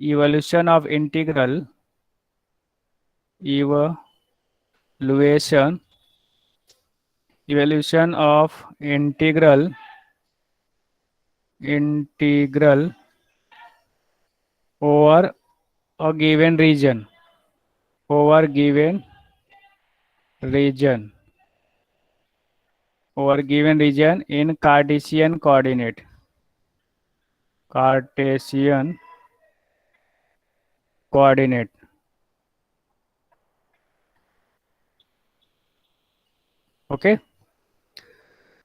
evaluation of integral evaluation evaluation of integral over a given region region over given region in Cartesian coordinate. Okay,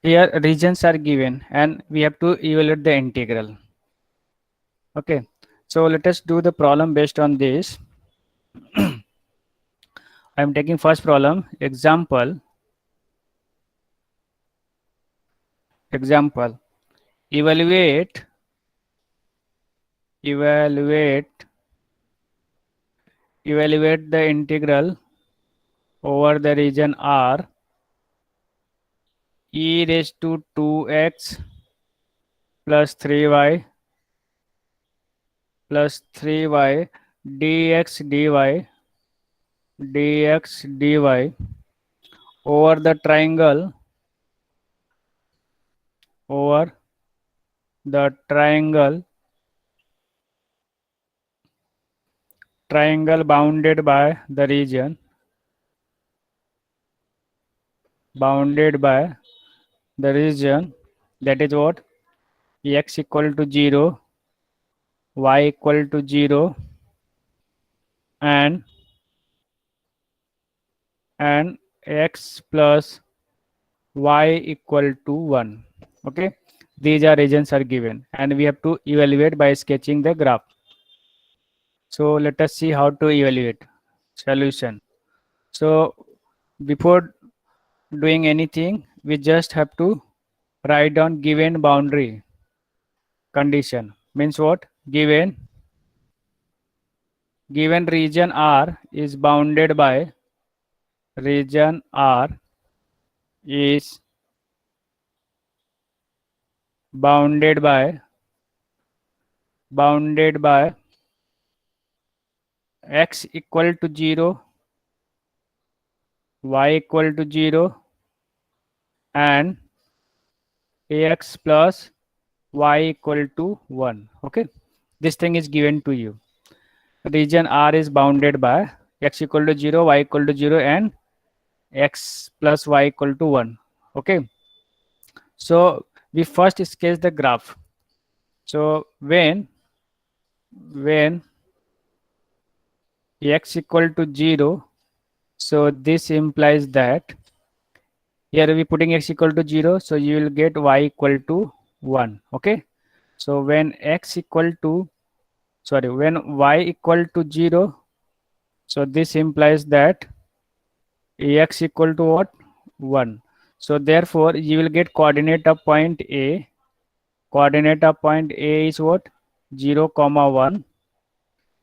here regions are given and we have to evaluate the integral. Okay, so let us do the problem based on this. I am taking first problem. Example evaluate the integral over the region R e raised to 2x plus 3y dx dy over the triangle triangle bounded by the region that is what x equal to 0, y equal to 0 and x plus y equal to 1. Okay, these are regions are given and we have to evaluate by sketching the graph. So let us see how to evaluate solution. So before doing anything, we just have to write down given boundary condition. Means what? Given region R is bounded by region R is bounded by x equal to 0, y equal to 0 and ax plus y equal to 1. Okay, this thing is given to you. Region R is bounded by x equal to 0, y equal to 0 and x plus y equal to 1. Okay, so we first sketch the graph. So when x equal to 0, so this implies that here we putting x equal to 0, so you will get y equal to 1. Okay, so when when y equal to 0, so this implies that x equal to what? 1. So therefore you will get coordinate of point A. Coordinate of point A is what? 0, 1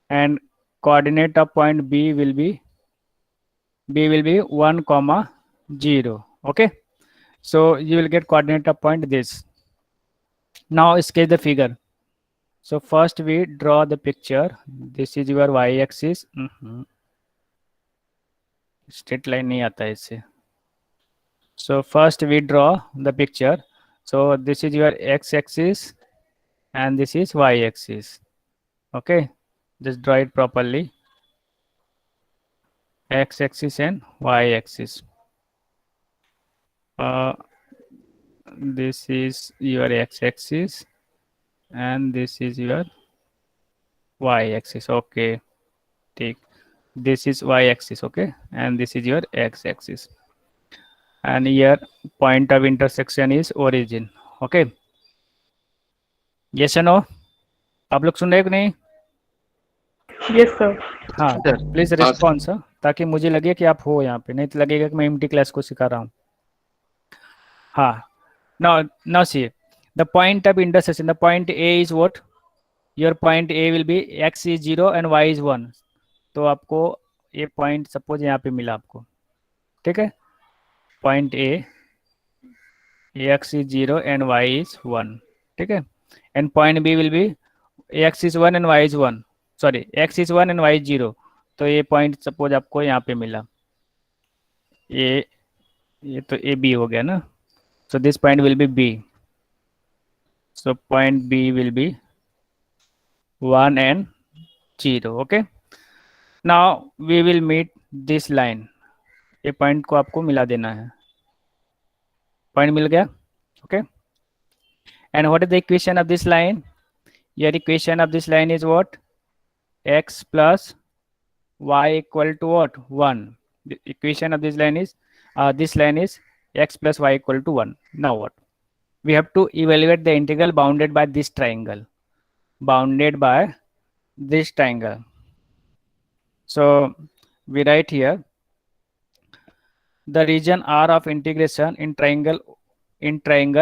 and coordinate of point B will be 1, 0. Okay, so you will get coordinate of point this. Now sketch the figure. So first we draw the picture. This is your y-axis. Straight line नहीं आता है इससे. So first we draw the picture. So this is your x-axis and this is y-axis. Okay, just draw it properly. X-axis and y-axis. This is your x-axis and this is your y-axis. Okay, take this is y-axis. Okay, and this is your x-axis. And here point of intersection is origin. Okay, yes or no? आप लोग सुन रहे हो कि नहीं? Yes sir. हाँ, please response ताकि मुझे लगे कि आप हो यहाँ पे, नहीं तो लगेगा कि मैं एम्प्टी क्लास को सिखा रहा हूँ. हाँ, now see the point of intersection. The point A is what? Your point A will be x is 0 and y is 1. तो आपको ये पॉइंट सपोज यहाँ पे मिला आपको, ठीक है? Point A x is 0 and y is 1, ठीक है? And point B will be x is 1 and y is 1. Sorry x is 1 and y is 0, तो ये पॉइंट सपोज आपको यहाँ पे मिला, ये तो ए बी हो गया ना, so this point will be B. So point B will be 1 and 0. Okay. Now we will meet this line. ये पॉइंट को आपको मिला देना है. पॉइंट मिल गया. Okay. And what is the equation of this line? Your equation of this line is what? X plus y equal to what? 1. The equation of this line is x plus y equal to 1. Now what? We have to evaluate the integral bounded by this triangle. Bounded by this triangle. So we write here the region R of integration in triangle,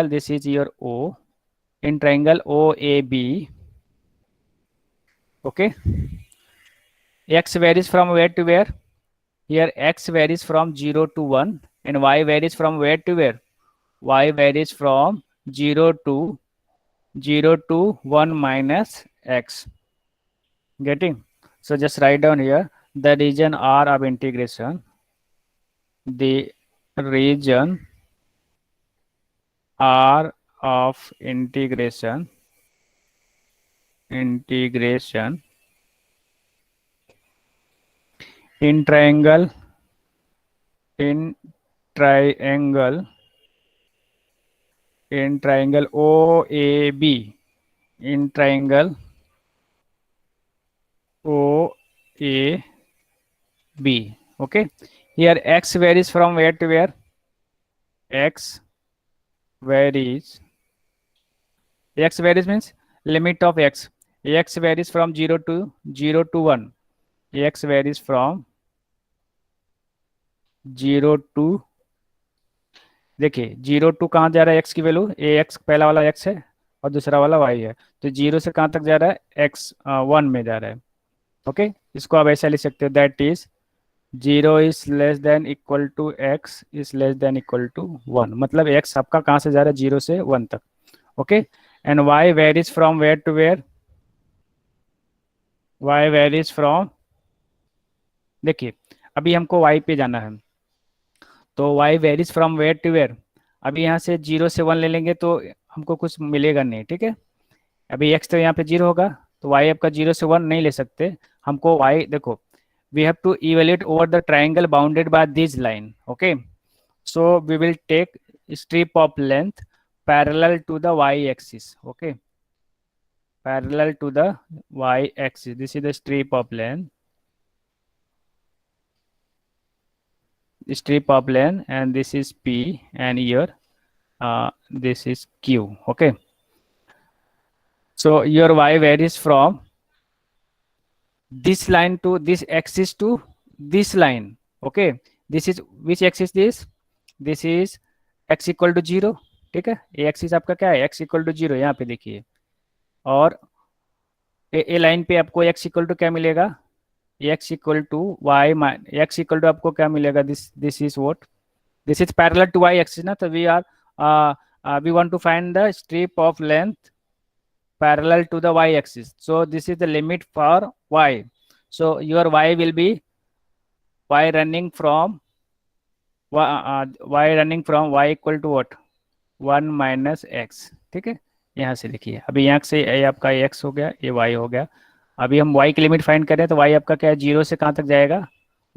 this is your O, in triangle OAB. Okay. X varies from where to where? Here x varies from 0 to 1 and y varies from where to where? Y varies from 0 to 1 minus x. Getting? So just write down here the region R of integration. The region R of integration in triangle OAB, in triangle OAB. Okay. Here x varies from where to where? X varies means limit of x. X varies from 0 to 1. X varies from 0 to, देखिए 0 to कहाँ जा रहा है x की value, ax पहला वाला x है और दूसरा वाला y है, तो 0 से कहाँ तक जा रहा है, x 1 में जा रहा है. ओके. इसको आप ऐसा लिख सकते हो, that is 0 is less than equal to x is less than equal to 1. मतलब x आपका कहाँ से जा रहा है, 0 से 1 तक. Okay. And y varies from where to where? y varies from, देखिए अभी हमको y पे जाना है, तो y varies from where to where. अभी यहाँ से 0 से 1 ले लेंगे तो हमको कुछ मिलेगा नहीं. ठीक है. अभी x तो यहाँ पे 0 होगा, तो y आपका 0 से 1 नहीं ले सकते. हमको y, देखो we have to evaluate over the triangle bounded by this line. Okay. So we will take strip of length parallel to the y axis. Okay. Parallel to the y axis. This is the strip of length. And this is P, and here this is Q. Okay. So your y varies from this line to this axis to this line. Okay. This is which axis? This is x equal to 0. ठीक है. ये axis आपका क्या है, x equal to 0. यहाँ पे देखिए, और ए लाइन पे आपको x equal to क्या मिलेगा, x equal to y, x equal to आपको क्या मिलेगा, this is what, this is parallel to y axis ना, तो we want to find the strip of length parallel to the y axis. So this is the limit for y. So your y will be y running from y equal to what, 1 minus x. ठीक है. यहाँ से देखिए, अभी यहाँ से ये आपका x हो गया, ये y हो गया. अभी हम y की लिमिट फाइंड करें तो y आपका क्या है, 0 से कहाँ तक जाएगा,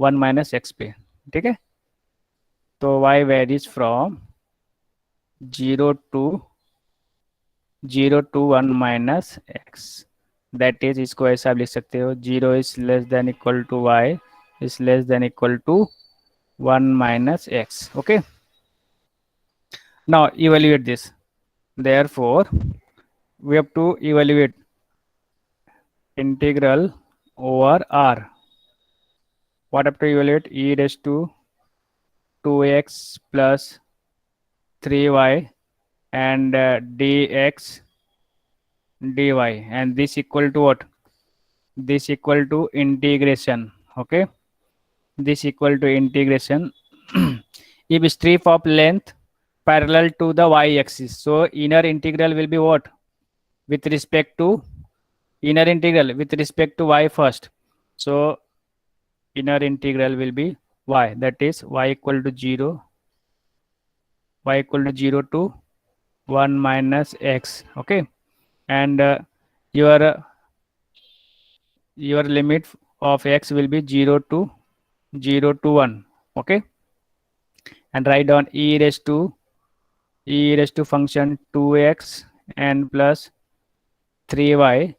1 माइनस एक्स पे. ठीक है. तो y varies from 0 to 1 minus x. That is, इसको ऐसा आप लिख सकते हो, 0 is less than equal to y is less than equal to 1 minus x. Okay. Now evaluate this. Therefore, we have to evaluate integral over R. What have to evaluate? E raised to 2x plus 3y and dx dy, and this equal to what? This equal to integration. Okay. This equal to integration if strip of length parallel to the y axis. So inner integral will be what? With respect to inner integral with respect to y first. So inner integral will be y, that is y equal to 0, y equal to 0 to 1 minus x. Okay, and your your limit of x will be 0 to 1. Okay, and write down e raised to function 2x and plus 3y,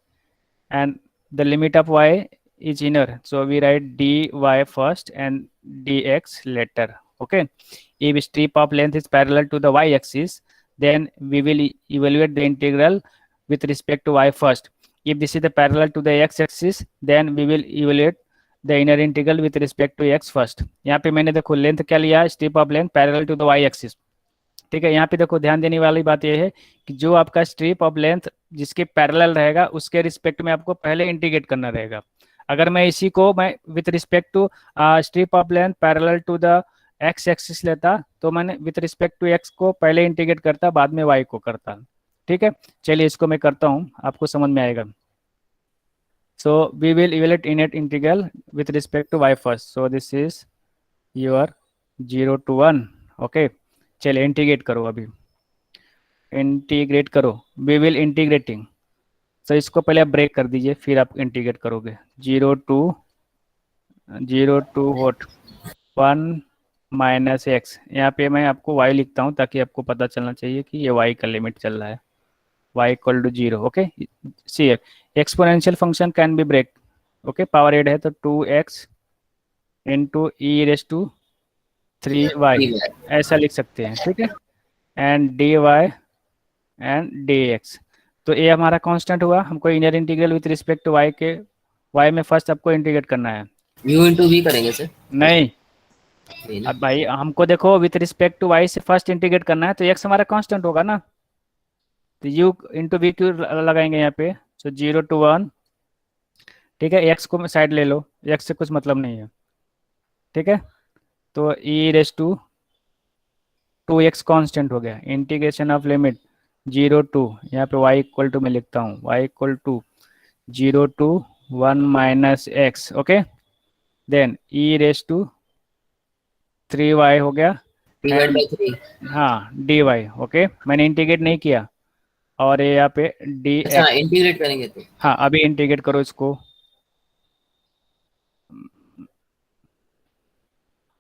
and the limit of y is inner, so we write dy first and dx later. Okay, if strip of length is parallel to the y axis, then we will evaluate the integral with respect to y first. If this is the parallel to the x axis, then we will evaluate the inner integral with respect to x first. यहाँ पे मैंने देखो length क्या लिया, strip of length parallel to the y axis. ठीक है, यहाँ पे देखो ध्यान देने वाली बात यह है कि जो आपका स्ट्रिप ऑफ लेंथ जिसके पैरेलल रहेगा उसके रिस्पेक्ट में आपको पहले इंटीग्रेट करना रहेगा. अगर मैं इसी को मैं with respect to strip of length parallel to the x axis लेता, तो मैंने विथ रिस्पेक्ट टू एक्स को पहले इंटीग्रेट करता, बाद में वाई को करता. ठीक है, चलिए इसको मैं करता हूँ, आपको समझ में आएगा. So we will evaluate inner integral with respect to y first. So this is your 0 to 1. Okay, चलिए इंटीग्रेट करो, अभी इंटीग्रेट करो. We will integrating. सो इसको पहले आप ब्रेक कर दीजिए, फिर आप इंटीग्रेट करोगे. 0 to व्हाट 1 माइनस एक्स. यहाँ पे मैं आपको y लिखता हूँ ताकि आपको पता चलना चाहिए कि ये y का लिमिट चल रहा है. y equal to 0. Okay, see exponential function can be break. Okay, power add है तो 2x into e race to 3y ऐसा लिख सकते हैं. ठीक है, एंड dy एंड dx. तो ये हमारा कांस्टेंट हुआ. हमको inner integral with respect to y के y में फर्स्ट आपको इंटीग्रेट करना है. u इंटू वी करेंगे सर? नहीं, अब भाई हमको देखो विथ रिस्पेक्ट टू y से फर्स्ट इंटीग्रेट करना है, तो x हमारा कांस्टेंट होगा ना, तो u इंटू वी क्यू लगाएंगे यहाँ पे. सो 0 to 1. ठीक है, x को साइड ले लो, x से कुछ मतलब नहीं है. ठीक है, तो e raise to 2x constant हो गया. इंटीग्रेशन ऑफ लिमिट 0 to, यहाँ पे y इक्वल टू मैं लिखता हूँ, y equal to 0 to 1 minus x. Okay, then e raise to 3y हो गया. Divide by 3. हाँ, dy. ओके, मैंने इंटीग्रेट नहीं किया, और ये यहाँ पे dx. अच्छा, इंटीग्रेट करेंगे तो? हाँ, अभी इंटीग्रेट करो इसको.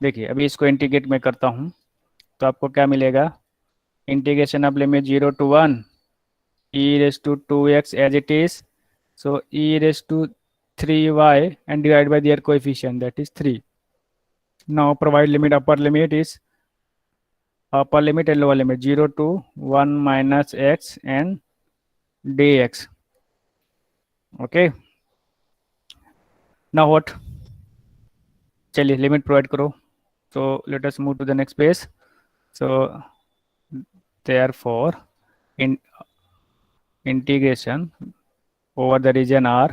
देखिए अभी इसको इंटीग्रेट मैं करता हूँ, तो आपको क्या मिलेगा, integration of limit 0 to 1 e raise to 2x as it is. So e raise to 3y and divide by their coefficient, that is 3. Now provide limit, upper limit is upper limit and lower limit 0 to 1 minus x and dx. Okay, now what? चलिए limit provide करो. So let us move to the next page. So therefore in integration over the region R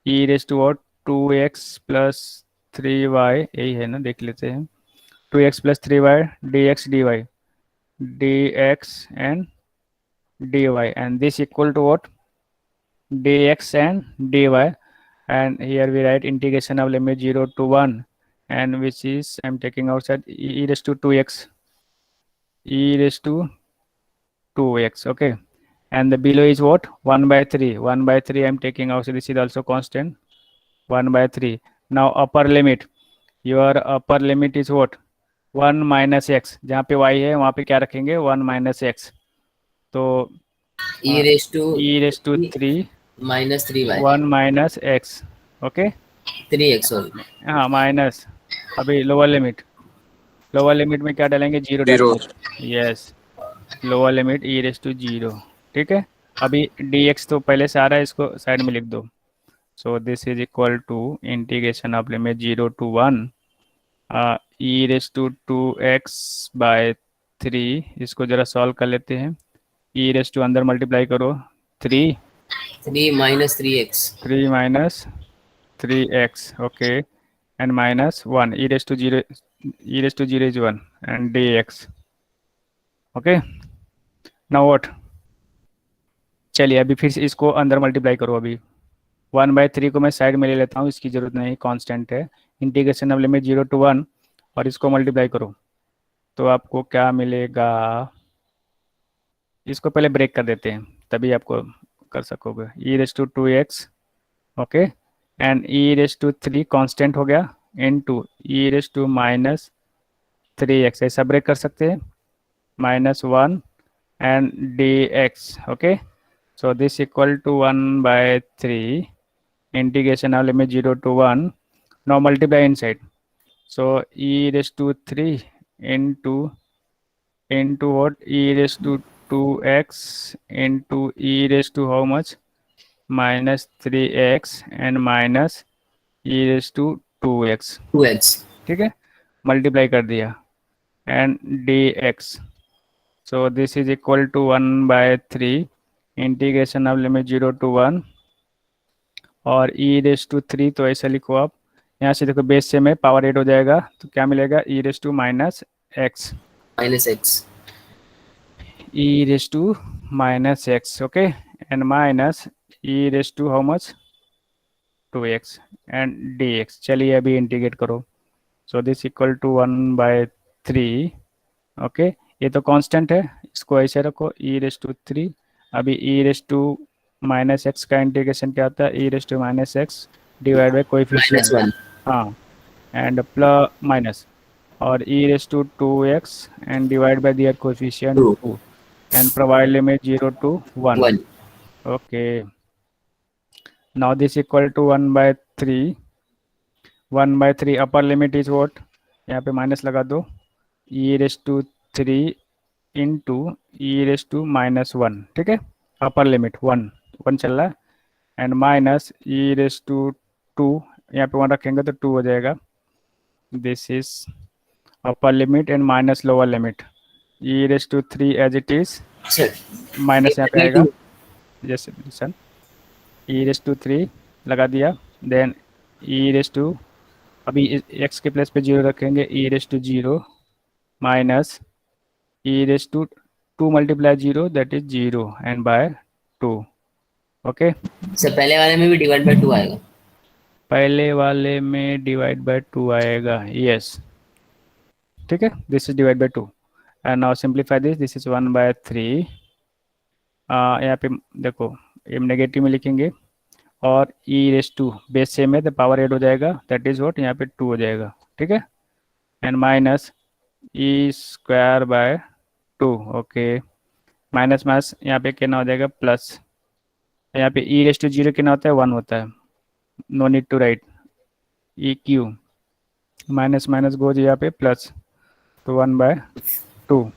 e raised to what 2x plus 3y, यही है ना, देख लेते हैं. 2x plus 3y dx dy, dx and dy, and this equal to what, dx and dy. And here we write integration of limit 0 to 1, and which is I'm taking outside e raised to 2x, e raised to 2x. Okay, and the below is what, 1 by 3. 1 by 3 I'm taking out, so this is also constant, 1 by 3. Now upper limit, your upper limit is what, 1 minus x. जहाँ पे y है वहाँ पे क्या रखेंगे, 1 minus x. तो e raised to 3 minus 3y 1 minus x. Okay, 3x sorry. हाँ minus. अभी लोअर लिमिट में क्या डालेंगे, 0 डालेंगे. Yes, lower limit e raise to 0. ठीक है, अभी dx तो पहले से आ रहा है, इसको साइड में लिख दो. So this is equal to integration of limit 0 to 1 e raise to 2x by 3. इसको जरा सॉल्व कर लेते हैं. e रेस टू अंदर मल्टीप्लाई करो, 3 minus 3x. 3 minus 3x. Okay, and minus 1 e raised to 0 is 1 and dx. Okay, now what, चलिए अभी फिर से इसको अंदर मल्टीप्लाई करो. अभी 1/3 को मैं साइड में ले लेता हूँ, इसकी जरूरत नहीं, कांस्टेंट है। इंटीग्रेशन ऑफ लिमिट 0 to 1 और इसको मल्टीप्लाई करो तो आपको क्या मिलेगा। इसको पहले ब्रेक कर देते हैं तभी आपको कर सकोगे। E race to 2x, okay, and e race to 3 constant हो गया, in to e race to -3x, ऐसा ब्रेक कर सकते हैं, -1 and dx, okay, so this equal to 1/3 integration of limit 0 to 1, now multiply inside, so e raised to 3 into what, e raised to 2x into e raised to how much, -3x and minus e raised to 2x, 2x. ठीक है, multiply कर दिया, and dx, so this is equal to 1/3 integration of limit 0 to 1 और e raise to 3, तो ऐसा लिखो आप, यहाँ से देखो बेस से में पावर 8 हो जाएगा तो क्या मिलेगा, e raise to -x, -x. e raise to -x, okay, and minus e raise to how much, 2x and dx। चलिए अभी इंटीग्रेट करो, so this equal to 1/3, okay, ये तो कांस्टेंट है, इसको ऐसे रखो, e रेस टू 3, अभी e रेस टू -x का इंटीग्रेशन क्या होता है, e raise to -x divide by coefficient, -1. हाँ, एंड प्लस माइनस, और e raise to 2x and divide by their coefficient 2. 2 and provide limit 0 to 1, 1. Okay, now this equal to 1/3, 1/3 upper limit is what, यहाँ पे minus लगा दो, e raise to 3 into e race to -1, ठीक है, अपर limit 1 चल रहा है, and minus e race to 2, यहाँ पे 1 रखेंगे तो 2 हो जाएगा, this is upper limit and minus lower limit, e race to 3 as it is, Sir. Minus यहाँ पे आएगा, जैसे सन ई रेस टू 3 लगा दिया, देन ई रेस टू, अभी x के प्लेस पे 0 रखेंगे, ई raise to 0 minus e raised to 2 multiply 0, that is 0 and by 2, okay, Sir, पहले वाले में भी डिवाइड बाय 2 आएगा. पहले वाले में डिवाइड बाय 2 आएगा, यस, ठीक है, this is divide by 2 and now simplify this is 1/3, यहाँ पे देखो ये नेगेटिव में लिखेंगे और e raise to base same है तो पावर 8 हो जाएगा, दैट इज व्हाट, यहाँ पे 2 हो जाएगा, ठीक है, and minus E square by 2, okay, minus minus यहाँ पे कितना हो जाएगा, प्लस, यहाँ पे ई रेस टू 0 कितना होता है, 1 होता है, no need to write, e q minus minus goes यहाँ पे प्लस, तो 1/2,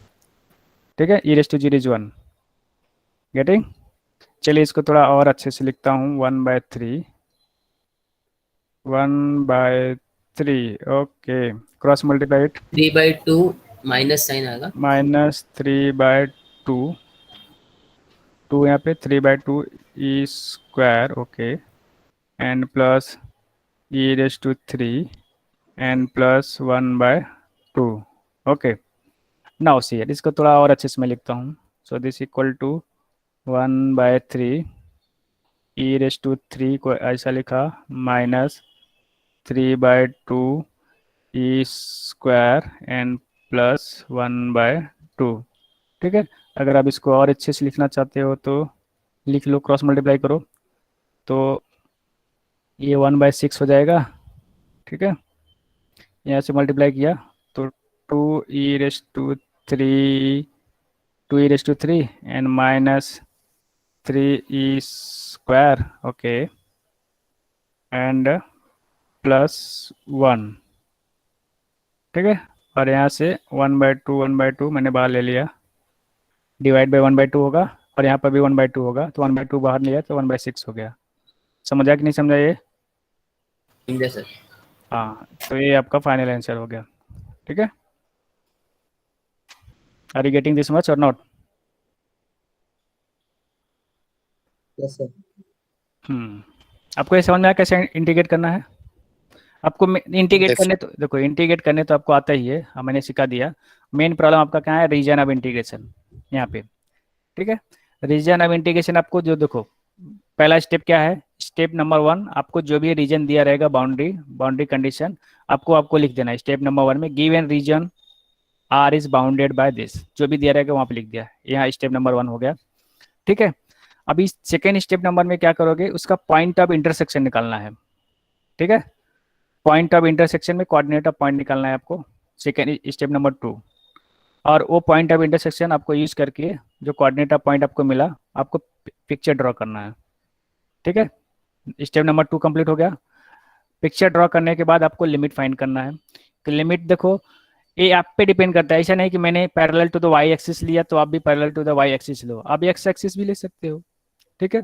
ठीक है, e raise to 0 is 1, getting. चलिए इसको थोड़ा और अच्छे से लिखता हूँ, 1/3, okay, cross multiply it, 3/2 minus sign आएगा, -3/2, 2 यहाँ पे 3/2 e square, okay, and plus e race to 3 and plus 1/2, okay, now see इसको थोड़ा और अच्छे से मैं लिखता हूँ, so this equal to 1/3 e race to 3 को ऐसा लिखा, -3/2 ई स्क्वायर एंड प्लस 1/2, ठीक है। अगर आप इसको और अच्छे से लिखना चाहते हो तो लिख लो, क्रॉस मल्टीप्लाई करो तो ये 1/6 हो जाएगा, ठीक है, यहाँ से मल्टीप्लाई किया तो 2e raise to 3 and -3e square, okay, and plus 1, ठीक है, और यहाँ से 1/2 मैंने बाहर ले लिया, डिवाइड बाई 1/2 होगा और यहाँ पर भी 1/2 होगा, तो 1/2 बाहर लिया तो 1/6 हो गया। समझा कि नहीं समझा ये? समझा सर। हाँ, तो ये आपका फाइनल आंसर हो गया, ठीक है। Are you getting this much और नॉट? Yes sir. आपको ये समझ में आया कैसे इंटीग्रेट करना है? आपको इंटीग्रेट करने तो देखो, इंटीग्रेट करने तो आपको आता ही है, मैंने सिखा दिया। मेन प्रॉब्लम आपका क्या है? रीजन ऑफ इंटीग्रेशन, यहाँ पे, ठीक है। रीजन ऑफ इंटीग्रेशन आपको जो देखो पहला स्टेप क्या है, स्टेप नंबर 1, आपको जो भी रीजन दिया रहेगा, बाउंड्री कंडीशन आपको लिख देना है। स्टेप नंबर 1 में given region R is bounded by this, जो भी दिया रहेगा वहां पे लिख दिया। यहाँ स्टेप नंबर 1 हो गया, ठीक है। अभी सेकेंड स्टेप नंबर में क्या करोगे, उसका पॉइंट ऑफ इंटरसेक्शन निकालना है, ठीक है। पॉइंट ऑफ इंटरसेक्शन में कोऑर्डिनेट ऑफ पॉइंट निकालना है आपको, सेकेंड स्टेप नंबर 2। और वो पॉइंट ऑफ इंटरसेक्शन आपको यूज करके जो कोऑर्डिनेट ऑफ पॉइंट आपको मिला, आपको पिक्चर ड्रॉ करना है, ठीक है। स्टेप नंबर 2 कंप्लीट हो गया। पिक्चर ड्रॉ करने के बाद आपको लिमिट फाइंड करना है। कि लिमिट देखो, ये आप पे डिपेंड करता है, ऐसा नहीं कि मैंने parallel to the y axis लिया तो आप भी parallel to the y axis लो, आप एक्स एक्सिस भी ले सकते हो, ठीक है।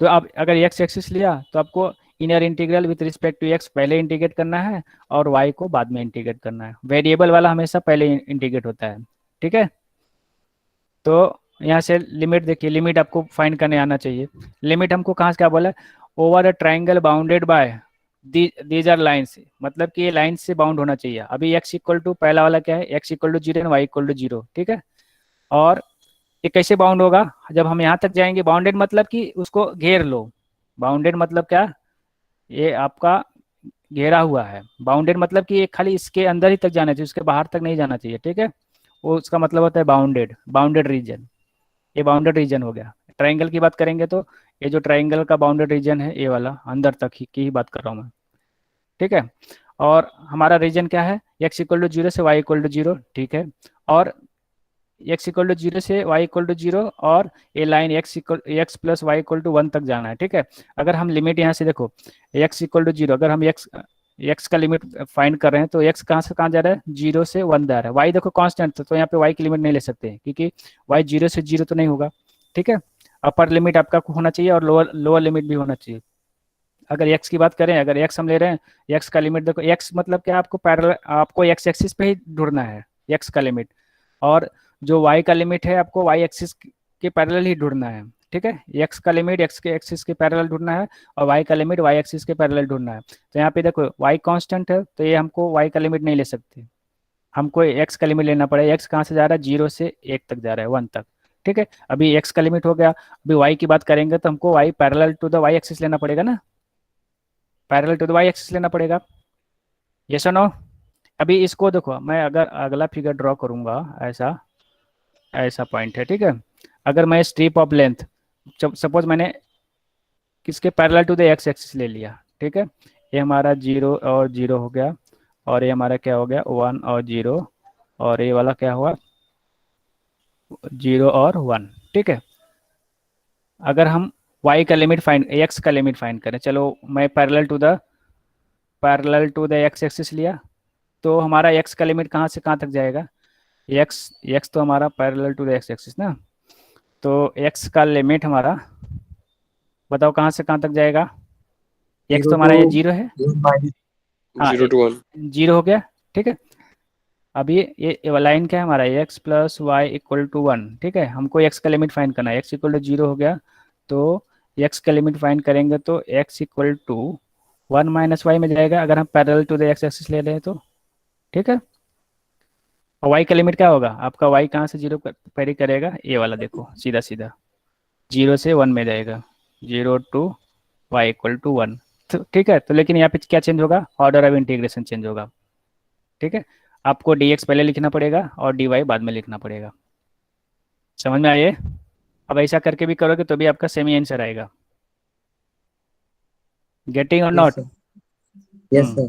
तो आप अगर एक्स एक्सिस लिया तो आपको inner integral with respect to x पहले इंटीग्रेट करना है और वाई को बाद में इंटीग्रेट करना है। वेरिएबल वाला हमेशा पहले इंटीग्रेट होता है, ठीक है। तो यहाँ से लिमिट देखिए, लिमिट आपको फाइंड करने आना चाहिए। लिमिट हमको कहाँ से क्या बोला, over a triangle bounded by these are lines, मतलब कि ये लाइन से बाउंड होना चाहिए। अभी एक्स इक्वल टू, पहला वाला क्या है, x equal to 0 and y equal to 0, ठीक है। और ये कैसे बाउंड होगा, जब हम यहाँ तक जाएंगे, बाउंडेड मतलब कि उसको घेर लो। बाउंडेड मतलब क्या, ये आपका घेरा हुआ है। बाउंडेड मतलब कि ये खाली इसके अंदर ही तक जाना चाहिए, उसके बाहर तक नहीं जाना चाहिए, ठीक है। वो उसका मतलब होता है बाउंडेड रीजन। ये बाउंडेड रीजन हो गया। ट्राइंगल की बात करेंगे तो ये जो ट्राइंगल का बाउंडेड रीजन है, ये वाला अंदर तक ही की ही बात कर रहा हूँ मैं, ठीक है। और हमारा रीजन क्या है, एक्स इक्वल टू 0 से वाई इक्वल टू 0, ठीक है। और एक्स इक्वल टू 0 से वाई इक्वल टू 0, और ये line x plus y equal to 1 तक जाना है, ठीक है। अगर हम लिमिट यहाँ से देखो, एक्स इक्वल टू 0, अगर हम एक्स का लिमिट फाइंड कर रहे हैं तो एक्स कहाँ से कहाँ जा रहा है, 0 से 1 जा रहा है। वाई देखो कांस्टेंट, तो यहाँ पे वाई की लिमिट नहीं ले सकते क्योंकि वाई 0 से 0 तो नहीं होगा, ठीक है। अपर लिमिट आपका होना चाहिए और लोअर लिमिट भी होना चाहिए। अगर एक्स की बात करें, अगर एक्स हम ले रहे हैं, एक्स का लिमिट देखो, एक्स मतलब क्या, आपको पैरेलल, आपको एक्स एक्सिस पे ही ढूंढना है एक्स का लिमिट। और जो वाई का लिमिट है, आपको वाई एक्सिस के पैरेलल ही ढूंढना है, ठीक है। एक्स का लिमिट एक्स के एक्सिस के पैरेलल ढूंढना है और वाई का लिमिट वाई एक्सिस के पैरेलल ढूंढना है। तो यहाँ पे देखो वाई कांस्टेंट है, तो ये हमको वाई का लिमिट नहीं ले सकते, हमको एक्स का लिमिट लेना पड़ेगा। एक्स कहाँ से जा रहा है, 0 से 1 तक जा रहा है, 1 तक, ठीक है। अभी एक्स का लिमिट हो गया। अभी वाई की बात करेंगे तो हमको y parallel to the y axis लेना पड़ेगा ना, parallel to the y axis लेना पड़ेगा, यस और नो। अभी इसको देखो, मैं अगर अगला फिगर ड्रॉ करूंगा, ऐसा ऐसा पॉइंट है, ठीक है। अगर मैं स्ट्रिप ऑफ लेंथ, सपोज मैंने किसके parallel to the x axis ले लिया, ठीक है। ये हमारा 0 और 0 हो गया, और ये हमारा क्या हो गया, 1 और 0, और ये वाला क्या हुआ, 0 और 1, ठीक है। अगर हम y का लिमिट फाइंड, x का लिमिट फाइंड करें, चलो मैं parallel to the x axis लिया, तो हमारा x का लिमिट कहाँ से कहाँ तक जाएगा, x तो हमारा parallel to the x axis ना, तो x का लिमिट हमारा बताओ कहाँ से कहाँ तक जाएगा, x तो हमारा ये 0 है, हाँ 0 to 1 0 हो गया, ठीक है। अब ये लाइन क्या है हमारा, x plus y equal to 1, ठीक है। हमको x का लिमिट फाइंड करना है, x इक्वल टू 0 हो गया, तो x का लिमिट फाइंड करेंगे तो x equal to 1 minus y में जाएगा, अगर हम parallel to the x axis ले रहे हैं तो, ठीक है। और y का लिमिट क्या होगा आपका, y कहाँ से 0 पैरी करेगा, ये वाला देखो, सीधा सीधा 0 से 1 में जाएगा, 0 टू वाई इक्वल टू 1, तो ठीक है। तो लेकिन यहाँ पे क्या चेंज होगा, ऑर्डर ऑफ इंटीग्रेशन चेंज होगा, ठीक है। आपको dx पहले लिखना पड़ेगा और dy बाद में लिखना पड़ेगा, समझ में आइए। अब ऐसा करके भी करोगे तो भी आपका सेम ही आंसर आएगा, गेटिंग और नॉट। Yes sir.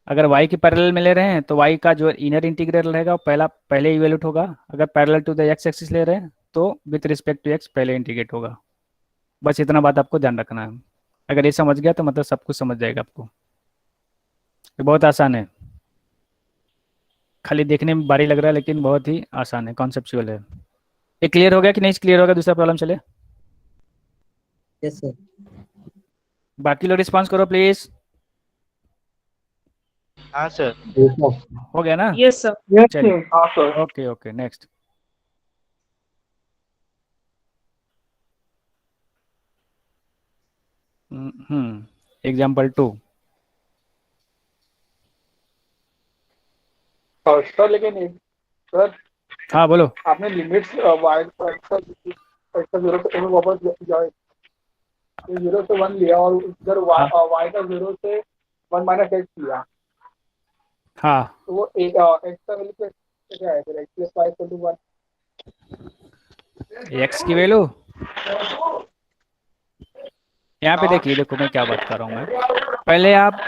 अगर y की पैरेलल में ले रहे हैं तो y का जो इनर इंटीग्रल रहेगा वो पहले इवेल्यूट होगा, अगर parallel to the x axis ले रहे हैं तो विथ रिस्पेक्ट टू x पहले इंटीग्रेट होगा। बस इतना बात आपको ध्यान रखना है। अगर ये समझ गया तो मतलब सब कुछ समझ जाएगा आपको, ये बहुत आसान है, खाली देखने में भारी लग रहा है लेकिन बहुत ही आसान है, कॉन्सेप्चुअल है। ये क्लियर हो गया कि नहीं क्लियर होगा, दूसरा प्रॉब्लम चले। Yes sir. बाकी लोग रिस्पॉन्स करो प्लीज। हाँ सर। हो गया ना, Yes, sir. चलिए हाँ sir. Okay okay next. Example 2। Sir लेकिन सर हाँ बोलो। आपने लिमिट्स वाई x का 0 से में वापस जाए, तो 0 से 1 लिया और उधर हाँ y का 0 से 1 माइनस x लिया, हाँ तो वो x का वैल्यू कैसे आया फिर x plus y equal to 1? X की वैल्यू यहाँ पे देखिए, देखो मैं क्या बात कर रहा हूँ। मैं पहले आप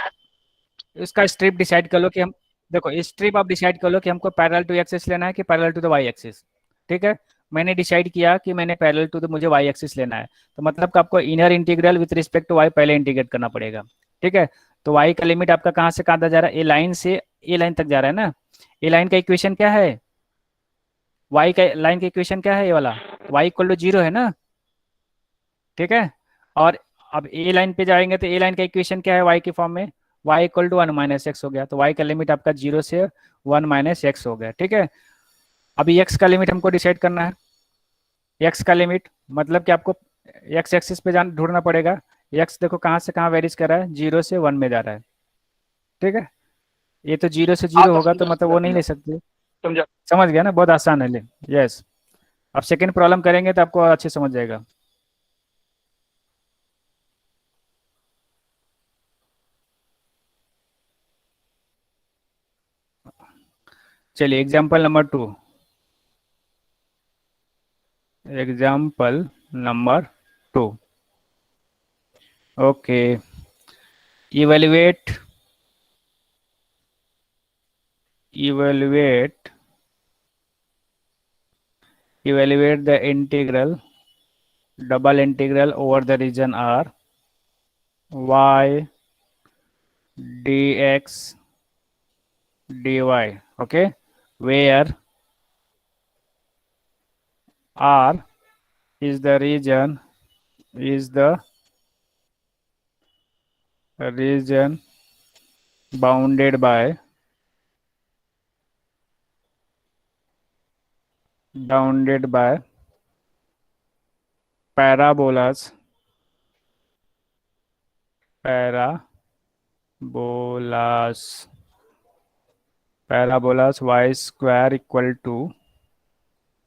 इसका स्ट्रिप डिसाइड कर लो कि हम, देखो स्ट्रिप आप डिसाइड कर लो कि हमको पैरेलल टू एक्सिस लेना है कि parallel to the y axis. ठीक है, मैंने डिसाइड किया कि मैंने पैरेलल टू द मुझे वाई एक्सिस लेना है, तो मतलब कि आपको inner integral with respect to y पहले इंटीग्रेट करना पड़ेगा। ठीक है, तो वाई का लिमिट आपका कहाँ से कहाँ तक जा रहा है, ए लाइन से ए लाइन तक जा रहा है ना। ए लाइन का इक्वेशन क्या है, वाई का लाइन का इक्वेशन क्या है, ये वाला वाई इक्वल टू 0 है ना। ठीक है, और अब ए लाइन पे जाएंगे तो ए लाइन का इक्वेशन क्या है वाई के फॉर्म में, वाई इक्वल टू 1 - x हो गया, तो वाई का लिमिट आपका 0 से 1 - x हो गया। ठीक है, अभी एक्स का लिमिट हमको डिसाइड करना है। एक्स का लिमिट मतलब कि आपको एक्स एक्सिस पे जान ढूंढना पड़ेगा। एक्स देखो कहाँ से कहाँ वेरीज कर रहा है, 0 से 1 में जा रहा है। ठीक है, ये तो 0 से 0 होगा तो मतलब वो नहीं ले सकते। समझा? समझ गया ना, बहुत आसान है। ले यस, अब सेकेंड प्रॉब्लम करेंगे तो आपको अच्छे समझ जाएगा। चलिए example number 2, example number 2। Okay, evaluate evaluate evaluate the integral, double integral over the region R, y dx dy, okay, where R is the region bounded by parabolas y square equal to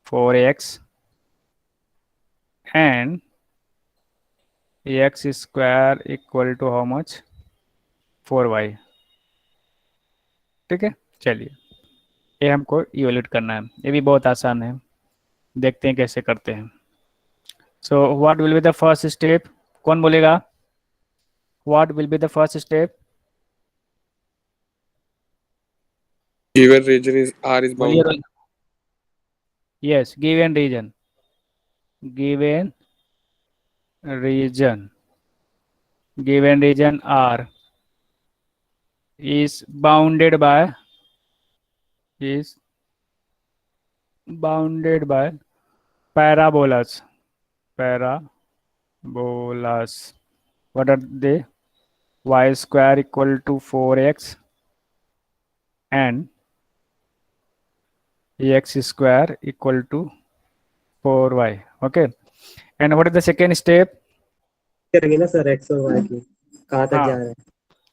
4x and x square equal to how much, 4y। ठीक है, चलिए ये हमको evaluate करना है, ये भी बहुत आसान है, देखते हैं कैसे करते हैं। So what will be the first step, कौन बोलेगा, what will be the first step, Given region is R is बोलिए। bounded. Yes, given region R is bounded by parabolas. What are they? Y square equal to 4x and x square equal to 4y. Okay, and what is the second step? करेंगे ना sir x और Y की, कहाँ तक जा हाँ, रहा है?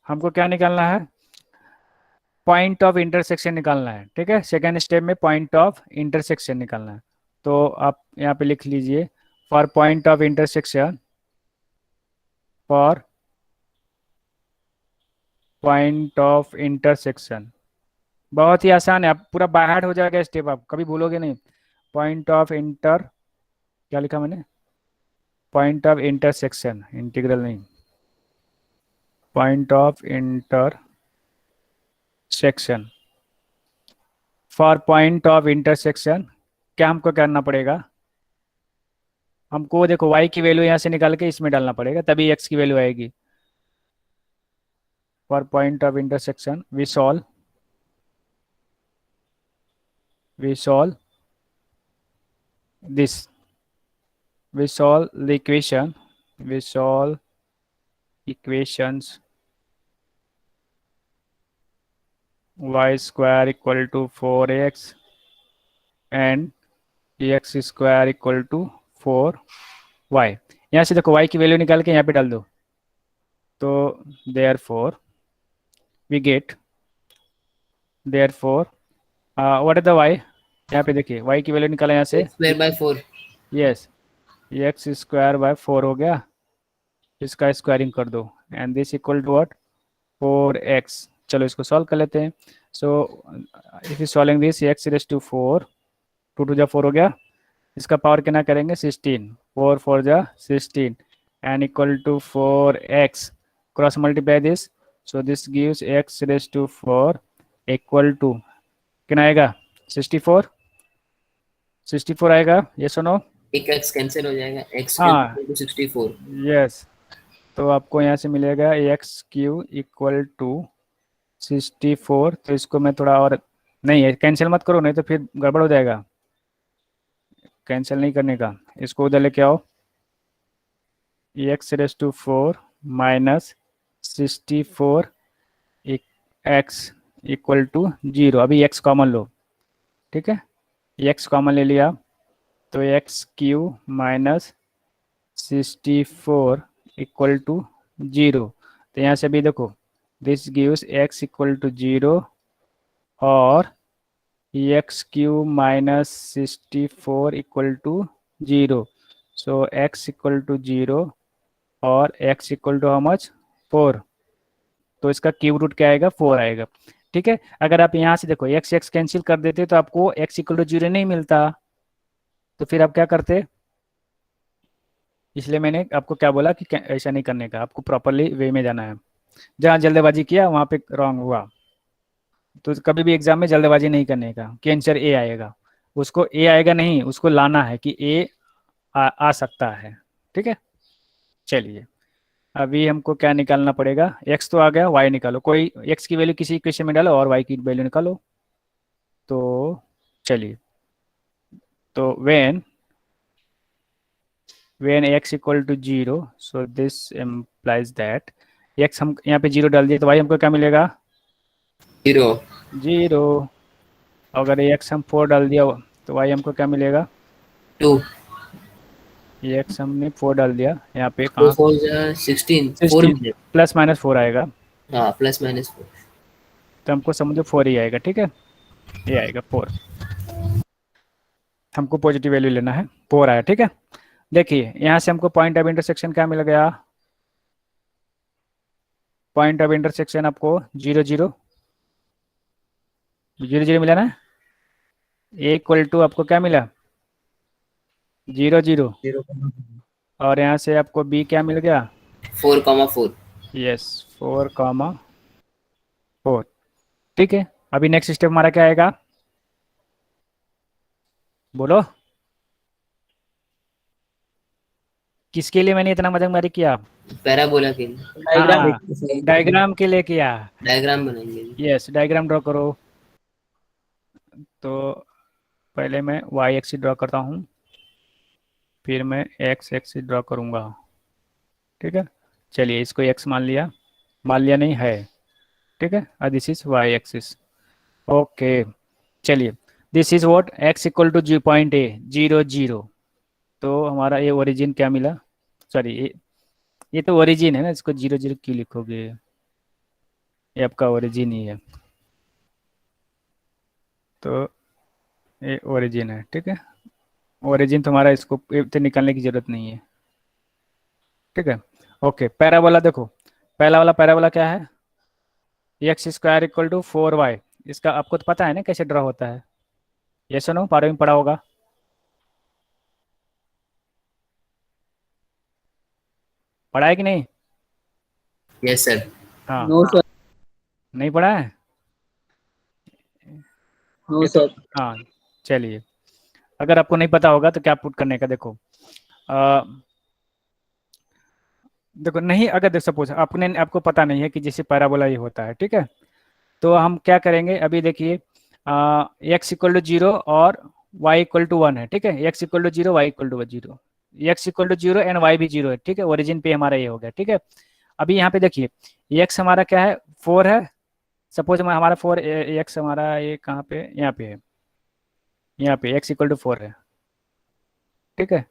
हमको क्या निकालना है, पॉइंट ऑफ इंटरसेक्शन निकालना है। ठीक है, सेकेंड स्टेप में पॉइंट ऑफ इंटरसेक्शन निकालना है, तो आप यहाँ पे लिख लीजिए फॉर पॉइंट ऑफ इंटरसेक्शन, बहुत ही आसान है, आप पूरा बाय हार्ट हो जाएगा स्टेप, आप कभी भूलोगे नहीं। पॉइंट ऑफ इंटर, क्या लिखा मैंने, पॉइंट ऑफ इंटरसेक्शन, इंटीग्रल नहीं, point of intersection. For point of intersection क्या हमको करना पड़ेगा, हमको देखो y की वैल्यू यहाँ से निकाल के इसमें डालना पड़ेगा, तभी x की वैल्यू आएगी। For point of intersection we solve this, we solve the equations y square equal to 4x and x square equal to 4y। यहाँ से देखो y की वैल्यू निकाल के यहाँ पे डाल दो, तो therefore we get, what is the y, यहाँ पे देखिए y की वैल्यू निकाला यहाँ से, x square by 4. Yes, x square by 4 हो गया, इसका स्क्वायरिंग कर दो and this equal to what 4x। चलो इसको सॉल्व कर लेते हैं। So if you solving this x raise to 4, 2 टू जा 4 हो गया, इसका पावर कितना करेंगे 16, 4 4 जा 16 and equal to 4x, cross multiply this, so this gives x raise to 4 equal to कितना आएगा 64, 64 आएगा, ये सुनो। एक x कैंसिल हो जाएगा, x हाँ। क्यूब 64। यस, तो आपको यहाँ से मिलेगा एक्स क्यू इक्वल टू 64। तो इसको मैं थोड़ा और, नहीं है कैंसिल मत करो, नहीं तो फिर गड़बड़ हो जाएगा, कैंसिल नहीं करने का, इसको उधर लेके आओ। X raise to 4 minus 64 x equal to 0। अभी एक्स कॉमन लो, ठीक है, एक्स कॉमन ले लिया, तो x cube minus 64 equal to 0। तो यहाँ से भी देखो this gives x equal to 0 और x cube minus 64 equal to 0। So x equal to 0 और x equal to how much 4। तो इसका क्यूब रूट क्या आएगा 4 आएगा, ठीक है। अगर आप यहाँ से देखो x x कैंसिल कर देते तो आपको x इक्वल टू 0 नहीं मिलता, तो फिर आप क्या करते, इसलिए मैंने आपको क्या बोला कि ऐसा नहीं करने का, आपको प्रॉपरली वे में जाना है। जहाँ जल्दबाजी किया वहाँ पे रॉन्ग हुआ। तो कभी भी एग्जाम में जल्दबाजी नहीं करने का कि आंसर ए आएगा, उसको ए आएगा नहीं, उसको लाना है कि ए आ सकता है, ठीक है। चलिए अभी हमको क्या निकालना पड़ेगा, एक्स तो आ गया, वाई निकालो, कोई एक्स की वैल्यू किसी इक्वेशन में डालो और वाई की वैल्यू निकालो। तो चलिए, तो when x equal to 0, so this implies that x हम यहाँ पे 0 डाल दिए तो y हमको क्या मिलेगा 0। अगर x हम 4 डाल दिया तो y हमको क्या मिलेगा 2, x हमने 4 डाल दिया, यहाँ पे 2 कहाँ 4 16 4 प्लस माइनस 4 आएगा, हाँ प्लस माइनस 4। तो हमको समझो 4 ही आएगा, ठीक है, ये आएगा 4, हमको पॉजिटिव वैल्यू लेना है, 4 आया, ठीक है। देखिए यहाँ से हमको पॉइंट ऑफ इंटरसेक्शन क्या मिल गया, पॉइंट ऑफ इंटरसेक्शन आपको 0 0 0 0 मिला ना, ए इक्वल टू आपको क्या मिला 0 0, 0, और यहाँ से आपको बी क्या मिल गया 4,4। यस 4,4, ठीक है। अभी नेक्स्ट स्टेप हमारा क्या आएगा, बोलो किसके लिए मैंने इतना मजाक किया, पैराबोला के लिए हाँ, डायग्राम के लिए किया, डायग्राम बनाएंगे। यस डायग्राम ड्रॉ करो। तो पहले मैं वाई एक्सिस ड्रॉ करता हूँ, फिर मैं एक्स एक्सिस ड्रॉ करूँगा, ठीक है। चलिए इसको एक्स मान लिया नहीं है, ठीक है, और this is y axis, okay. चलिए this is what x equal to g point A 0 0। तो हमारा ये ओरिजिन क्या मिला, सॉरी ये तो ओरिजिन है ना, इसको 0 0 क्यों लिखोगे, ये आपका ओरिजिन ही है, तो ये ओरिजिन है, ठीक है। ओरिजिन तुम्हारा, इसको तो निकालने की जरूरत नहीं है, ठीक है, ओके। पैराबोला देखो, पहला वाला पैराबोला क्या है, x square equal to 4y, इसका आपको तो पता है ना कैसे ड्रॉ होता है, ये सुनो 12वीं में पढ़ा होगा, पढ़ा है कि नहीं, यस सर। हाँ No, sir. नहीं पढ़ा है, No, sir. हाँ चलिए, अगर आपको नहीं पता होगा तो क्या पुट करने का, देखो देखो नहीं, अगर देखो सपोज आपको पता नहीं है कि जैसे पैराबोला ये होता है, ठीक है, तो हम क्या करेंगे, अभी देखिए एक्स इक्वल टू 0 और वाई इक्वल टू 1 है, ठीक है, x equal to 0 y equal to 0, x equal to 0 and y भी 0 है, ठीक है, ओरिजिन पे हमारा ये हो गया, ठीक है। अभी यहाँ पे देखिए एक्स हमारा क्या है 4 है, सपोज हमारा 4 एक्स हमारा ये कहाँ पे, यहाँ पे है, यहाँ पे एक्स इक्वल टू 4 है, ठीक है,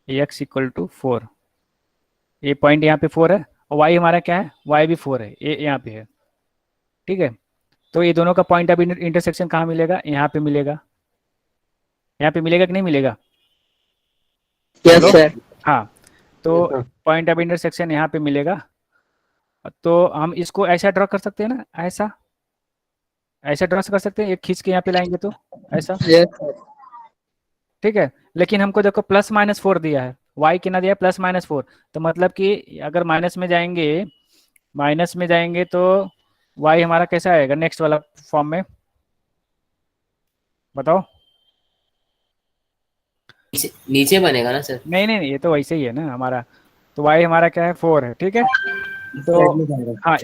एक्स इक्वल टू 4, ये पॉइंट यहाँ पे 4 है, और वाई हमारा क्या है, वाई भी 4 है, ये यहाँ पे है, ठीक है। तो ये दोनों का पॉइंट ऑफ इंटरसेक्शन कहाँ मिलेगा, यहाँ पे मिलेगा, यहाँ पे मिलेगा कि नहीं मिलेगा, Yes, sir. हाँ, तो Yes, sir. Point of intersection यहाँ पे मिलेगा। तो हम इसको ऐसा ड्रॉ कर सकते हैं ना, ऐसा ऐसा ड्रॉ कर सकते हैं, एक खींच के यहाँ पे लाएंगे तो ऐसा, Yes, sir. ठीक है। लेकिन हमको देखो +-4 दिया है, y कितना दिया है +-4, तो मतलब कि अगर माइनस में जाएंगे तो y हमारा कैसा आएगा नेक्स्ट वाला फॉर्म में, बताओ। नीचे बनेगा ना सर? नहीं नहीं नहीं, ये तो वैसे ही है ना हमारा, तो y हमारा क्या है 4 है, ठीक है। तो साइड में जाएगा। हाँ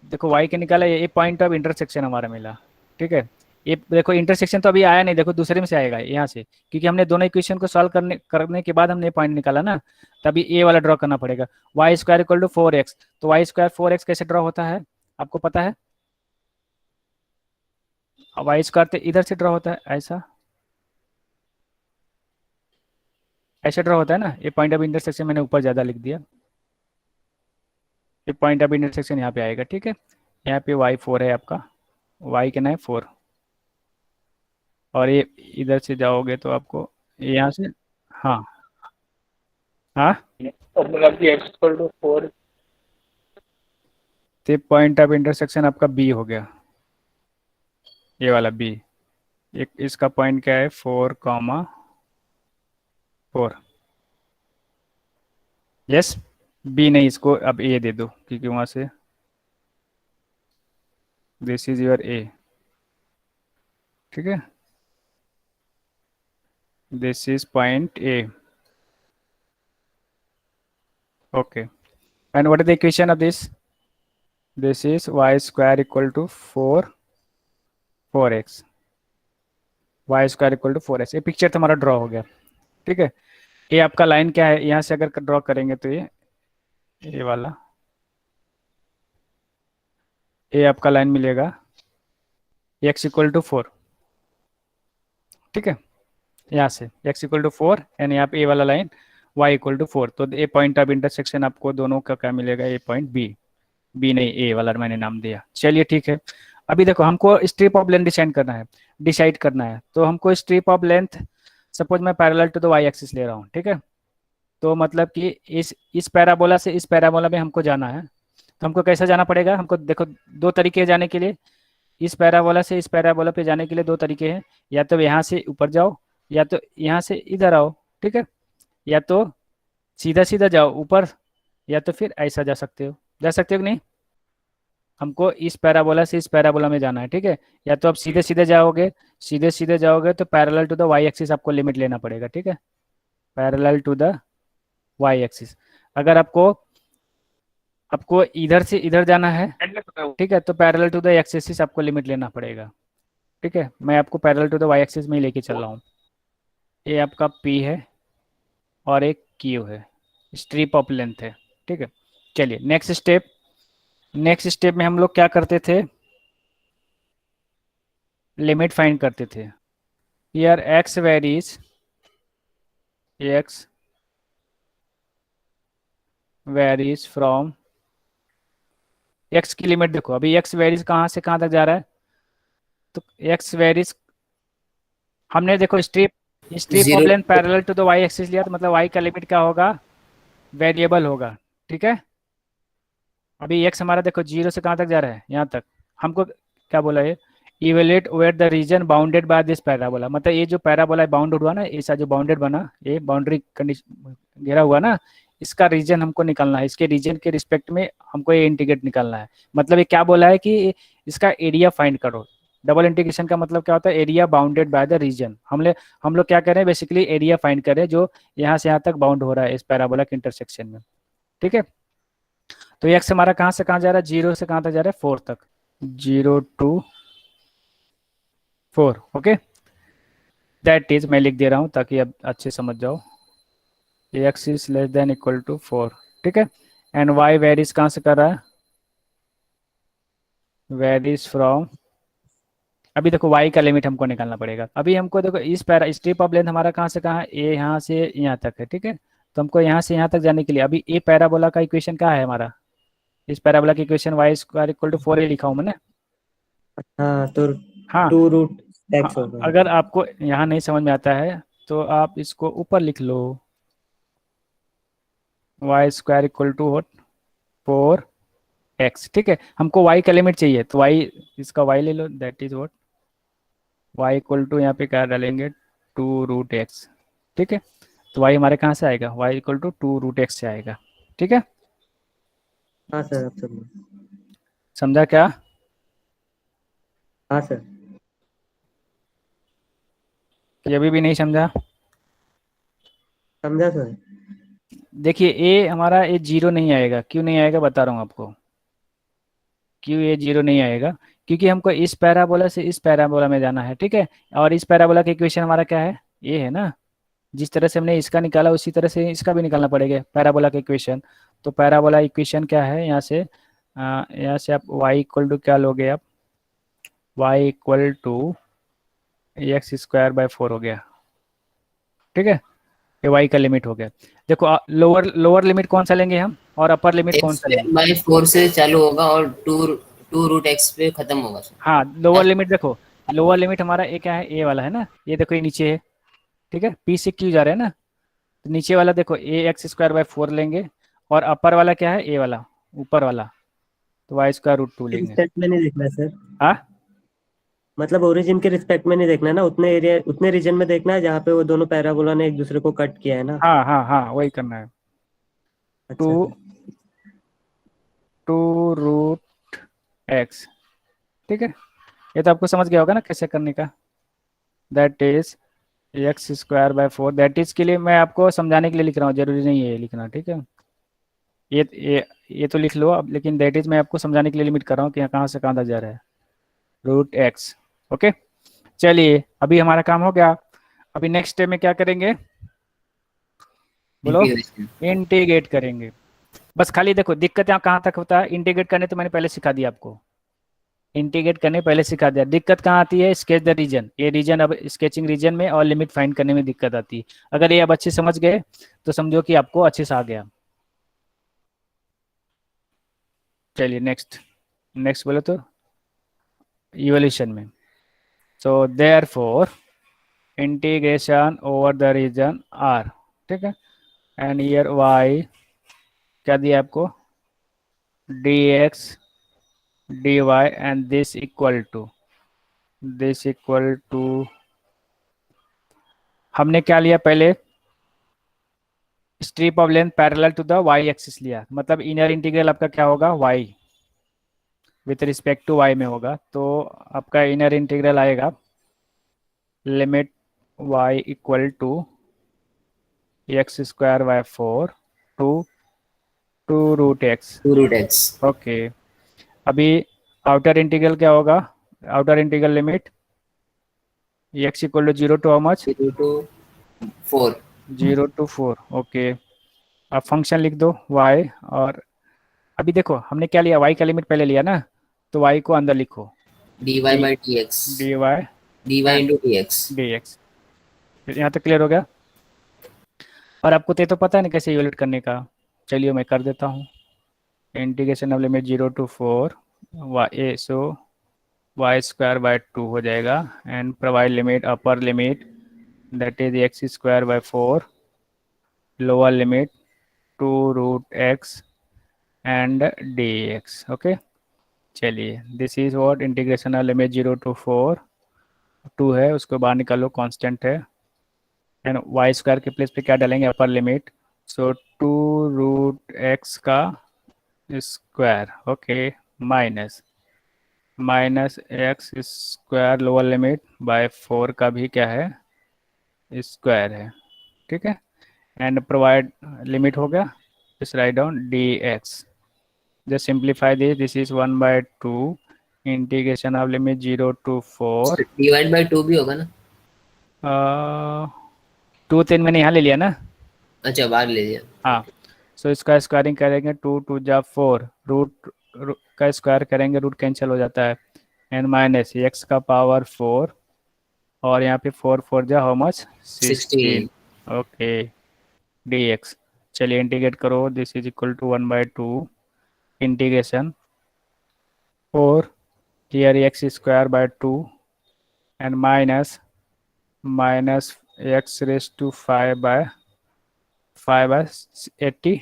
देखो y के निकाला, ये पॉइंट ऑफ इंटरसेक्शन हमारा मिला, ठीक है। ये देखो इंटरसेक्शन तो अभी आया नहीं, देखो दूसरे में से आएगा यहाँ से, क्योंकि हमने दोनों इक्वेशन को सॉल्व करने के बाद हमने पॉइंट निकाला ना, तभी ए वाला ड्रॉ करना पड़ेगा। y² = 4x, तो y² 4x कैसे ड्रॉ होता है आपको पता है? y² तो इधर से ड्रॉ होता है, ऐसा ड्रॉ होता है ना। ये पॉइंट ऑफ इंटरसेक्शन मैंने ऊपर ज़्यादा लिख दिया, ये पॉइंट ऑफ इंटरसेक्शन यहाँ पे आएगा, ठीक है। यहाँ पे y4 है आपका, y कितना है 4, और ये इधर से जाओगे तो आपको यहाँ से, हाँ हाँ, तो मतलब कि x equal to 4. तो पॉइंट ऑफ इंटरसेक्शन आपका बी हो गया, ये वाला बी। एक इसका पॉइंट क्या है 4,4, यस। बी नहीं, इसको अब ए दे दो, क्योंकि वहाँ से दिस इज योर ए, ठीक है, this is point A, okay. And what is the equation of this? This is y² = 4x, y² = 4x। ये पिक्चर तो हमारा ड्रॉ हो गया, ठीक है। ये आपका लाइन क्या है, यहाँ से अगर ड्रॉ करेंगे तो ये वाला, ये आपका लाइन मिलेगा x = 4, ठीक है। यहाँ से x = 4 एंड यहाँ पे ये वाला लाइन y = 4, तो ये पॉइंट ऑफ इंटरसेक्शन आपको दोनों का क्या मिलेगा, ये पॉइंट बी नहीं, ए वाला मैंने नाम दिया। चलिए ठीक है। अभी देखो हमको स्ट्रिप ऑफ लेंथ डिसाइड करना है, तो हमको स्ट्रिप ऑफ लेंथ, सपोज मैं parallel to the y axis ले रहा हूँ, ठीक है। तो मतलब कि इस पैराबोला से इस पैराबोला में हमको जाना है, तो हमको कैसा जाना पड़ेगा? हमको देखो दो तरीके हैं जाने के लिए, इस पैराबोला से इस पैराबोला पे जाने के लिए दो तरीके हैं, या तो यहाँ से ऊपर जाओ, या तो यहाँ से इधर आओ, ठीक है। या तो सीधा सीधा जाओ ऊपर, या तो फिर ऐसा जा सकते हो कि नहीं? हमको इस पैराबोला से इस पैराबोला में जाना है, ठीक है। या तो आप सीधे सीधे जाओगे तो parallel to the y axis आपको लिमिट लेना पड़ेगा, ठीक है, parallel to the y axis. अगर आपको इधर से इधर जाना है, ठीक है, तो parallel to the x axis आपको लिमिट लेना पड़ेगा, ठीक है। मैं आपको parallel to the y axis में ही लेके चल रहा हूँ। ये आपका P है और एक Q है, स्ट्रिप ऑफ लेंथ है, ठीक है। चलिए नेक्स्ट स्टेप में हम लोग क्या करते थे, लिमिट फाइंड करते थे। Here x varies from, x की लिमिट देखो, अभी x वेरीज कहाँ से कहाँ तक जा रहा है, तो x वेरीज, हमने देखो strip of Zero. Length parallel to the y axis लिया, तो मतलब y का लिमिट क्या होगा, वेरिएबल होगा, ठीक है। अभी x हमारा देखो 0 से कहाँ तक जा रहा है, यहाँ तक। हमको क्या बोला है, evaluate where the region bounded by this parabola, मतलब ये जो पैराबोला बाउंडेड हुआ ना, ऐसा जो बाउंडेड बना, ये बाउंड्री कंडीशन घेरा हुआ ना, इसका रीजन हमको निकालना है, इसके रीजन के रिस्पेक्ट में हमको ये इंटीग्रेट निकालना है। मतलब ये क्या बोला है कि इसका एरिया फाइंड करो। डबल इंटीग्रेशन का मतलब क्या होता है, area bounded by the region. हम लोग क्या कर रहे हैं, बेसिकली एरिया फाइंड कर रहे हैं जो यहाँ से यहाँ तक बाउंड हो रहा है इस पैराबोला के इंटरसेक्शन में, ठीक है। तो एक्स हमारा कहाँ से कहाँ जा रहा है, 0 से कहाँ तक जा रहा है, 4 तक, 0 to 4, ओके। दैट इज, मैं लिख दे रहा हूँ ताकि अब अच्छे समझ जाओ, x is less than equal to 4, ठीक है। एंड वाई वेरीज कहाँ से कर रहा है, वेरीज फ्रॉम, अभी देखो y का लिमिट हमको निकालना पड़ेगा। अभी हमको देखो इस पैरा स्ट्रिप ऑफ लेंथ हमारा कहाँ से कहाँ है, ए यहाँ से यहाँ तक है, ठीक है। तो हमको यहाँ से यहाँ तक जाने के लिए, अभी ए पैराबोला का इक्वेशन क्या है हमारा, इस पैराबोला की इक्वेशन y² = 4a लिखा हूँ मैंने, हाँ, तो हाँ। 2√x हाँ, होगा। अगर आपको यहाँ नहीं समझ में आता है तो आप इसको ऊपर लिख लो, y square equal to what 4x। ठीक है, हमको y का लिमिट चाहिए तो y, इसका y ले लो, that is what y equal to यहाँ पे क्या डालेंगे 2√x। ठीक है, तो y हमारे कहाँ से आएगा, y इक्वल टू 2√x से आएगा। ठीक है, हाँ सर, अब समझा। समझा क्या? हाँ सर। कि अभी भी नहीं समझा? समझा सर। देखिए ए हमारा ए जीरो नहीं आएगा, क्यों नहीं आएगा बता रहा हूँ आपको, क्यों ये जीरो नहीं आएगा, क्योंकि हमको इस पैराबोला से इस पैराबोला में जाना है। ठीक है, और इस पैराबोला का इक्वेशन हमारा क्या है, ये है ना, जिस तरह से हमने इसका निकाला उसी तरह से इसका भी निकालना पड़ेगा पैराबोला का इक्वेशन। तो पैराबोला इक्वेशन क्या है, यहाँ से आप y इक्वल टू क्या लोगे आप, y equal to x square by 4 हो गया। ठीक है, ये y का लिमिट हो गया। देखो लोअर लोअर लिमिट कौन सा लेंगे हम, और अपर लिमिट कौन एक्स सा लेंगे? बाई 4 से चालू होगा और टू रूट एक्स पे खत्म होगा सर। हाँ, लोअर लिमिट देखो, लोअर लिमिट हमारा ए क्या है, ए वाला है ना, ये देखो ये नीचे है। ठीक है, पी से क्यू जा रहे हैं ना, तो नीचे वाला देखो ए एक्स स्क्वायर बाय 4 लेंगे, और अपर वाला क्या है, ए वाला ऊपर वाला, तो वाई स्क्वायर रूट 2 लेंगे। रिस्पेक्ट में नहीं देखना है सर, हाँ, मतलब ओरिजिन के रिस्पेक्ट में नहीं देखना है ना, उतने एरिया उतने रीजन में देखना है जहाँ पे वो दोनों पैराबोला ने एक दूसरे को कट किया है ना। हाँ, हाँ, हाँ, वही करना है। टू अच्छा सर। 2√x। ठीक है, ये तो आपको समझ गया होगा ना कैसे करने का, that is x square by 4। That is के लिए मैं आपको समझाने के लिए लिख रहा हूँ, जरूरी नहीं है ये लिखना। ठीक है, ये तो लिख लो अब, लेकिन दैट इज मैं आपको समझाने के लिए लिमिट कर रहा हूँ कि यहाँ कहाँ से कहाँ तक जा रहा है, √x। ओके, चलिए अभी हमारा काम हो गया। अभी नेक्स्ट स्टेप में क्या करेंगे, बोलो? इंटीग्रेशन। इंटीग्रेट करेंगे। बस खाली देखो दिक्कत यहाँ कहाँ तक होता है, इंटीग्रेट करने तो मैंने पहले सिखा दिया आपको, इंटीग्रेट करने पहले सिखा दिया। दिक्कत कहाँ आती है, स्केच द रीजन, ये रीजन अब स्केचिंग रीजन में और लिमिट फाइंड करने में दिक्कत आती है। अगर ये अब अच्छे समझ गए तो समझो कि आपको अच्छे से आ गया। चलिए नेक्स्ट, नेक्स्ट बोले तो इवोल्यूशन में, so therefore integration over the region R. ठीक है, एंड ईयर वाई क्या दिया आपको, dx dy and this equal to हमने क्या लिया पहले, strip of length parallel to the y axis लिया, मतलब इनर इंटीग्रल आपका क्या होगा, y with respect to y में होगा। तो आपका इनर इंटीग्रल आएगा limit y equal to x square by 4 to 2√x। Two root x. Okay, अभी आउटर इंटीग्रल क्या होगा, outer integral limit x equal to 0 to how much, 0 to 4। 0 to 4। Okay, अब function लिख दो y, और अभी देखो हमने क्या लिया, y का लिमिट पहले लिया ना, तो y को अंदर लिखो, dy by dx। dy dy into dx। dx। यहाँ तक क्लियर हो गया? और आपको तो पता है ना कैसे इवेल्यूएट करने का, चलिए मैं कर देता हूँ। Integration of limit 0 to 4 y, so y square by 2 हो जाएगा, and provide limit upper limit that is x square by 4, lower limit 2√x and dx। Okay, चलिए this is what integration of limit 0 to 4, 2 है उसको बाहर निकालो, constant है, and y square के place पे क्या डालेंगे, अपर लिमिट, सो 2√x का स्क्वायर। Okay, minus x square lower limit by 4 का भी क्या है, स्क्वायर है। ठीक है, एंड प्रोवाइड लिमिट हो गया, just write down dx, just simplify this is 1/2 integration of limit 0 to 4 divide by 2 भी होगा ना? 2 3 मैंने यहाँ ले लिया ना, अच्छा, बाहर ले लिया। हाँ, सो इसका स्क्वायरिंग करेंगे 2 2 जा 4, रूट का स्क्वायर करेंगे, रूट कैंसिल हो जाता है, एंड माइनस एक्स का पावर 4, और यहाँ पे 4 4 जा हाउ मच 16। ओके, dx, चलिए इंटीग्रेट करो, this is equal to 1/2 integration 4 here x square by 2 and minus x raise to 5 by 80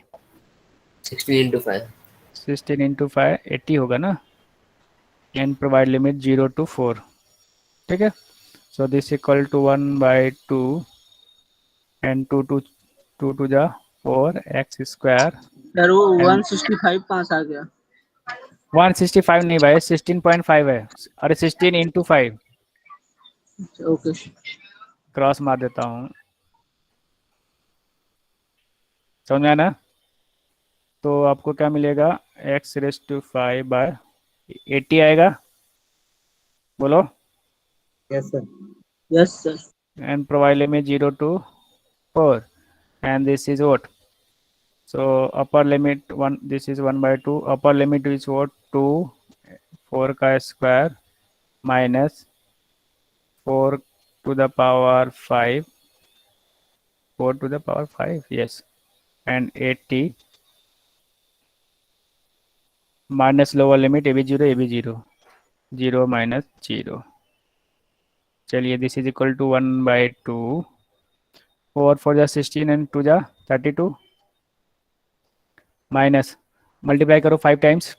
16 into 5. 16 into 5 80 होगा ना, and provide limit 0 to 4. ठीक है, so this equal to 1 by 2 and 2 to the 4 x square. Sir वो And 165 कहाँ से आ गया? 165 नहीं भाई, 16.5 है। अरे 16 into 5 ओके क्रॉस मार देता हूँ, समझ में आया ना? तो आपको क्या मिलेगा, x raised to 5 by 80 आएगा, बोलो। Yes sir. Yes sir And provide limit 0 to 4, and this is what? So upper limit 1, this is 1 by 2, upper limit is what? 2 4 का square minus 4 to the power 5, 4 to the power 5, yes, and 80 minus lower limit ab 0 0 minus 0. चलिए, this is equal to 1 by 2, 4 for the 16 and 2 the 32, minus multiply करो 5 times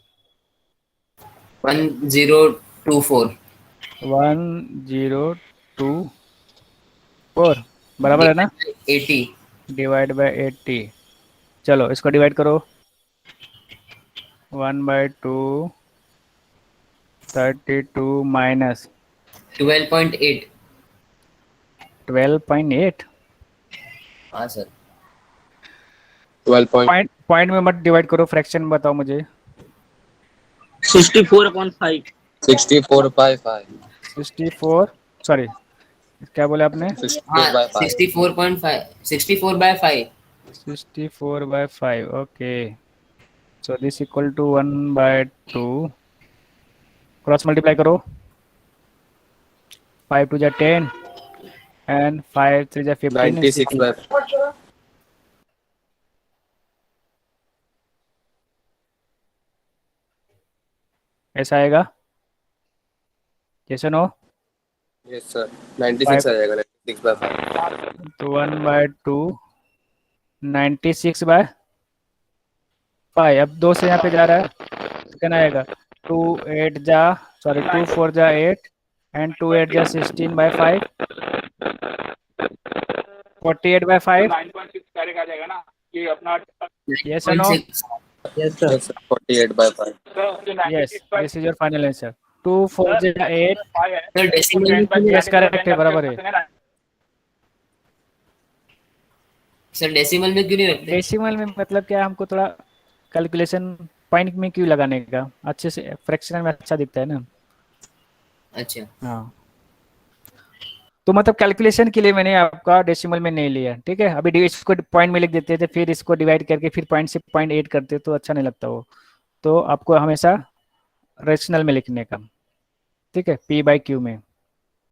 1024. 1024 बराबर है ना, 80. Divide by 80। चलो इसको divide करो, 1 by 2 32 minus 12.8. 12.8। हाँ sir, 12 point. Point में मत डिवाइड करो, फ्रैक्शन बताओ मुझे। 64/5 64 by 5. 64, सॉरी क्या बोले आपने? 64 by 5. 64.5. 64 by 5. 64 by 5, okay, so this equal to 1 by 2, cross multiply करो, 5 to the 10 and 5 3 the 15 and 96 by 5. ऐसा आएगा, कैसे नो? Yes sir. 96 आ जाएगा, 96 by 5. तो 1 by 2 96 by 5, अब 2 से यहाँ पे जा रहा है, कितना आएगा? 2 8 जा, सॉरी 2 4 जा 8 and 2 8 जा 16 by 5, 48 by 5, 9.6 कैरेट आ जाएगा ना ये अपना yes or no? 6. Yes sir. Yes sir. 48 by 5. Yes, this is your final answer. 2 4 जा 8, सर डेसिमल में क्यों yes correct है, बराबर है। सर डेसिमल में क्यों नहीं रखते? डेसिमल में मतलब क्या, हमको थोड़ा कैलकुलेशन पॉइंट में क्यों लगाने का, अच्छे से फ्रैक्शनल में अच्छा दिखता है ना। अच्छा, हाँ, तो मतलब कैलकुलेशन के लिए मैंने आपका डेसिमल में नहीं लिया, ठीक है। अभी इसको पॉइंट में लिख देते थे, फिर इसको डिवाइड करके फिर पॉइंट से पॉइंट ऐड करते तो अच्छा नहीं लगता वो, तो आपको हमेशा रेशनल में लिखने का, ठीक है, p/q में।